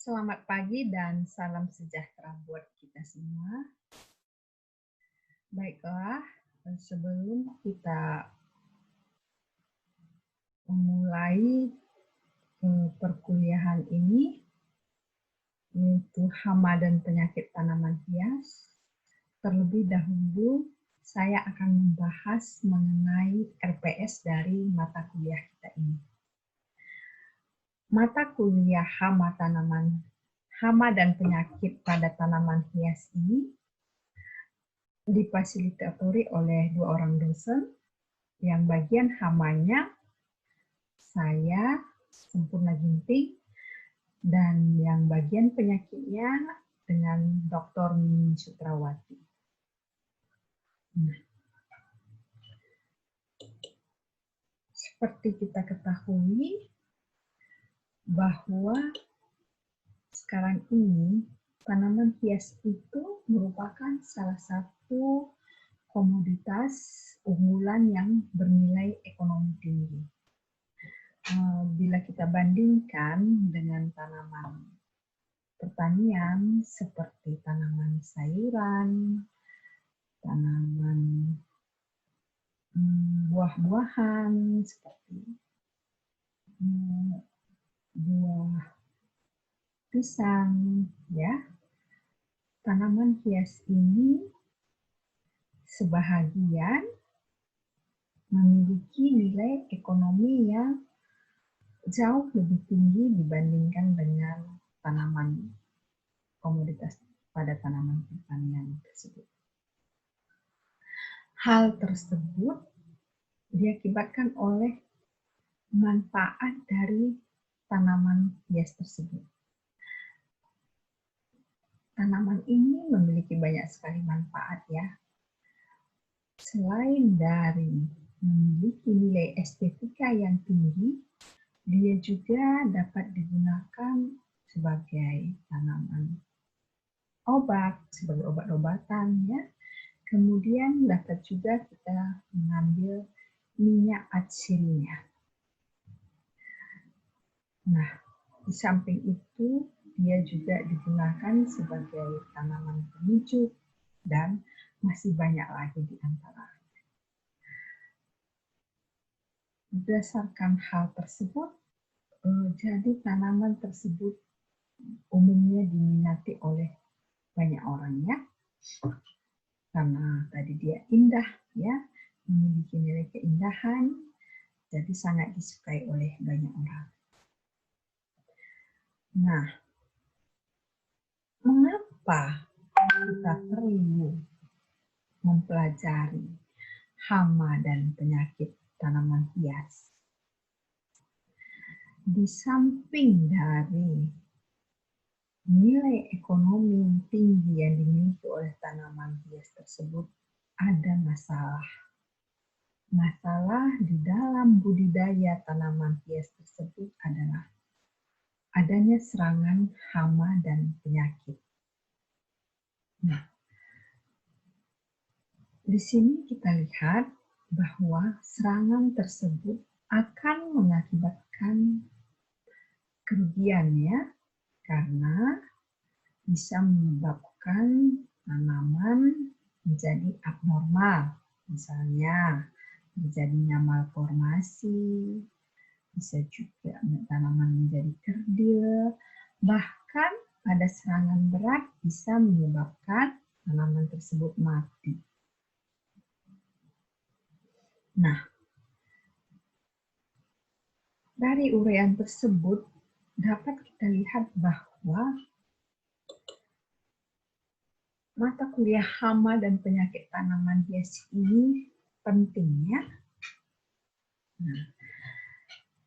Selamat pagi dan salam sejahtera buat kita semua. Baiklah, sebelum kita memulai perkuliahan ini, yaitu hama dan penyakit tanaman hias, terlebih dahulu saya akan membahas mengenai RPS dari mata kuliah kita ini. Mata kuliah hama dan penyakit pada tanaman hias ini difasilitatori oleh 2 orang dosen, yang bagian hamanya saya, Sempurna Ginting, dan yang bagian penyakitnya dengan Dr. Mimi Sutrawati. Nah, seperti kita ketahui bahwa sekarang ini tanaman hias itu merupakan salah satu komoditas unggulan yang bernilai ekonomi tinggi. Bila kita bandingkan dengan tanaman pertanian seperti tanaman sayuran, tanaman buah-buahan seperti buah pisang, ya, tanaman hias ini sebahagian memiliki nilai ekonomi yang jauh lebih tinggi dibandingkan dengan tanaman komoditas pada tanaman pertanian tersebut. Hal tersebut diakibatkan oleh manfaat dari tanaman hias tersebut. Tanaman ini memiliki banyak sekali manfaat, ya. Selain dari memiliki nilai estetika yang tinggi, dia juga dapat digunakan sebagai tanaman obat, sebagai obat-obatan, ya. Kemudian dapat juga kita mengambil minyak atsirinya. Nah, di samping itu dia juga digunakan sebagai tanaman penyejuk dan masih banyak lagi di antaranya. Berdasarkan hal tersebut, jadi tanaman tersebut umumnya diminati oleh banyak orang, ya, karena tadi dia indah, ya, memiliki nilai keindahan, jadi sangat disukai oleh banyak orang. Nah, mengapa kita perlu mempelajari hama dan penyakit tanaman hias? Di samping dari nilai ekonomi tinggi yang dimiliki oleh tanaman hias tersebut, ada masalah. Masalah di dalam budidaya tanaman hias tersebut adalah adanya serangan hama dan penyakit. Nah, di sini kita lihat bahwa serangan tersebut akan mengakibatkan kerugian, ya, karena bisa menyebabkan tanaman menjadi abnormal, misalnya terjadinya malformasi, bisa juga tanaman menjadi kerdil, bahkan pada serangan berat bisa menyebabkan tanaman tersebut mati. Nah, dari uraian tersebut dapat kita lihat bahwa mata kuliah hama dan penyakit tanaman hias ini pentingnya. Nah,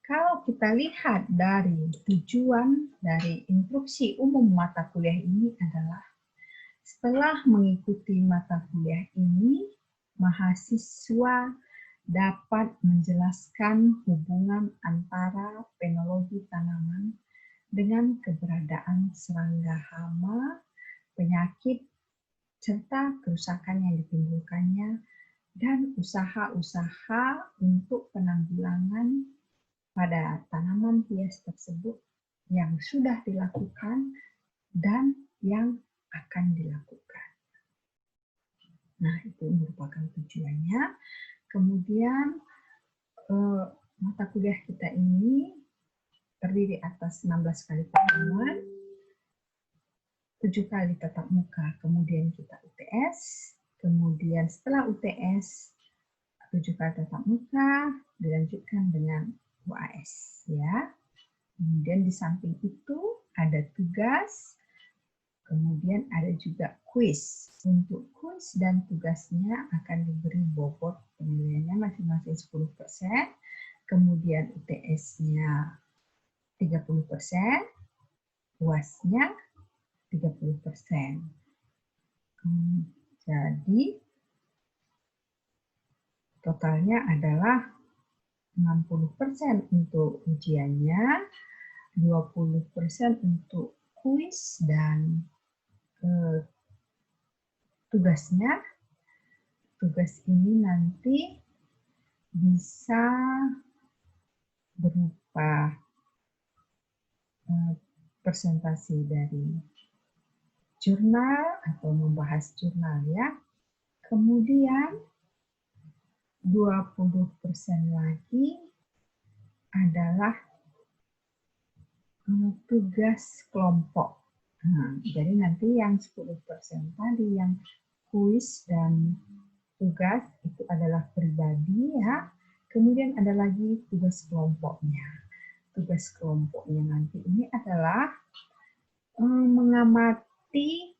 kalau kita lihat dari tujuan dari instruksi umum mata kuliah ini adalah setelah mengikuti mata kuliah ini, mahasiswa dapat menjelaskan hubungan antara fenologi tanaman dengan keberadaan serangga hama, penyakit, serta kerusakan yang ditimbulkannya, dan usaha-usaha untuk penanggulangan pada tanaman hias tersebut yang sudah dilakukan, dan yang akan dilakukan. Nah, itu merupakan tujuannya. Kemudian mata kuliah kita ini terdiri atas 16 kali pertemuan, 7 kali tatap muka, kemudian kita UTS, kemudian setelah UTS 7 kali tatap muka dilanjutkan dengan UAS, ya. Kemudian di samping itu ada tugas, kemudian ada juga kuis. Untuk kuis dan tugasnya akan diberi bobot penilaiannya masing-masing 10%, kemudian UTS-nya 30%, UAS-nya 30%. Jadi totalnya adalah 60% untuk ujiannya, 20% untuk kuis dan tugasnya. Tugas ini nanti bisa berupa presentasi dari jurnal atau membahas jurnal, ya. Kemudian 20% lagi adalah tugas kelompok. Nah, jadi nanti yang 10% tadi yang kuis dan tugas itu adalah pribadi, ya. Kemudian ada lagi tugas kelompoknya. Tugas kelompoknya nanti ini adalah mengamati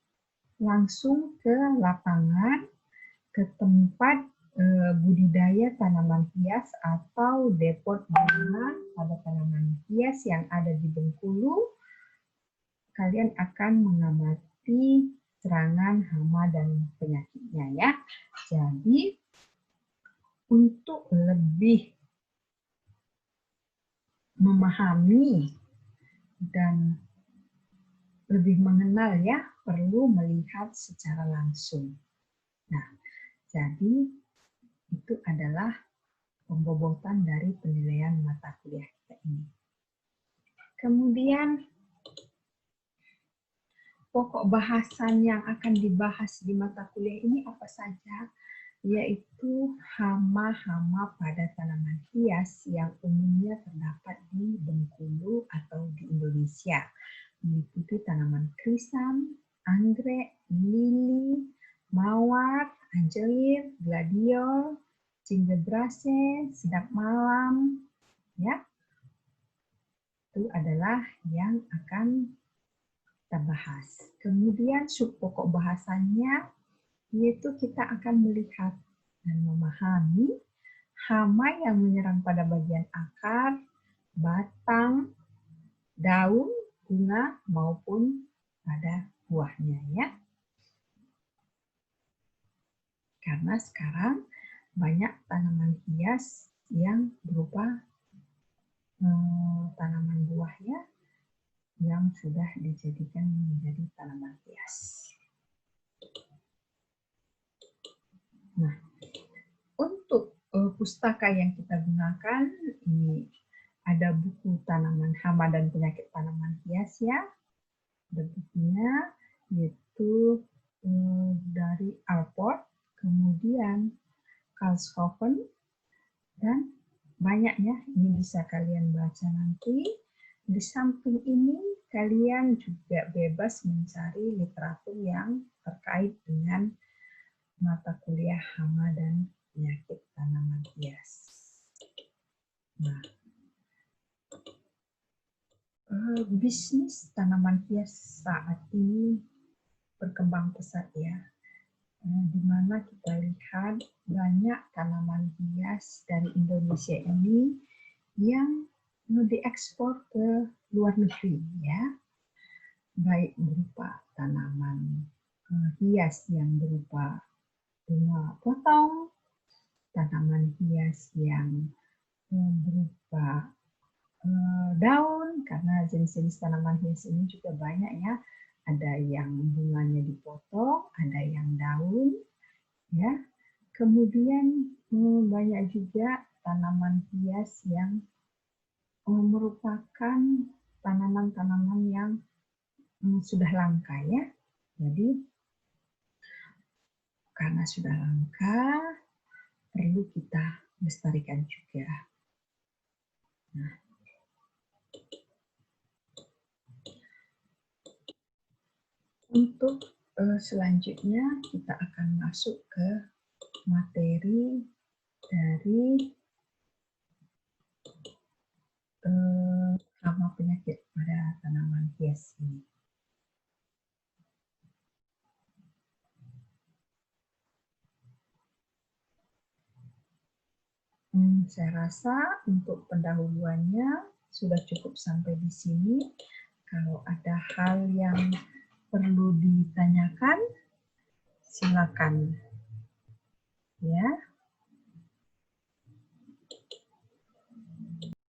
langsung ke lapangan, ke tempat budidaya tanaman hias atau depot bunga pada tanaman hias yang ada di Bengkulu. Kalian akan mengamati serangan hama dan penyakitnya, ya. Jadi untuk lebih memahami dan lebih mengenal, ya, perlu melihat secara langsung. Nah, jadi itu adalah pembobotan dari penilaian mata kuliah kita ini. Kemudian pokok bahasan yang akan dibahas di mata kuliah ini apa saja? Yaitu hama-hama pada tanaman hias yang umumnya terdapat di Bengkulu atau di Indonesia, meliputi tanaman krisam, anggrek, lili, mawar, anjelir, gladiol, cindebrase, sedap malam, ya. Itu adalah yang akan kita bahas. Kemudian subpokok bahasannya yaitu kita akan melihat dan memahami hama yang menyerang pada bagian akar, batang, daun, bunga, maupun pada buahnya, ya. Karena sekarang banyak tanaman hias yang berupa tanaman buah, ya, yang sudah dijadikan menjadi tanaman hias. Nah, untuk pustaka yang kita gunakan ini ada buku tanaman hama dan penyakit tanaman hias, ya. Ada bukunya yaitu dari Alport, kemudian Karlshofen, dan banyak, ya. Ini bisa kalian baca nanti. Di samping ini kalian juga bebas mencari literatur yang terkait dengan mata kuliah hama dan penyakit tanaman hias. Nah, bisnis tanaman hias saat ini berkembang pesat, ya. Di mana kita lihat banyak tanaman hias dari Indonesia ini yang diekspor ke luar negeri, ya. Baik berupa tanaman hias yang berupa bunga potong, tanaman hias yang berupa daun, karena jenis-jenis tanaman hias ini juga banyak, ya. Ada yang bunganya dipotong, ada yang daun, ya. Kemudian banyak juga tanaman hias yang merupakan tanaman-tanaman yang sudah langka ya. Jadi karena sudah langka, perlu kita lestarikan juga. Nah, untuk selanjutnya kita akan masuk ke materi dari hama penyakit pada tanaman hias ini. Saya rasa untuk pendahuluannya sudah cukup sampai di sini. Kalau ada hal yang perlu ditanyakan, silakan. Ya.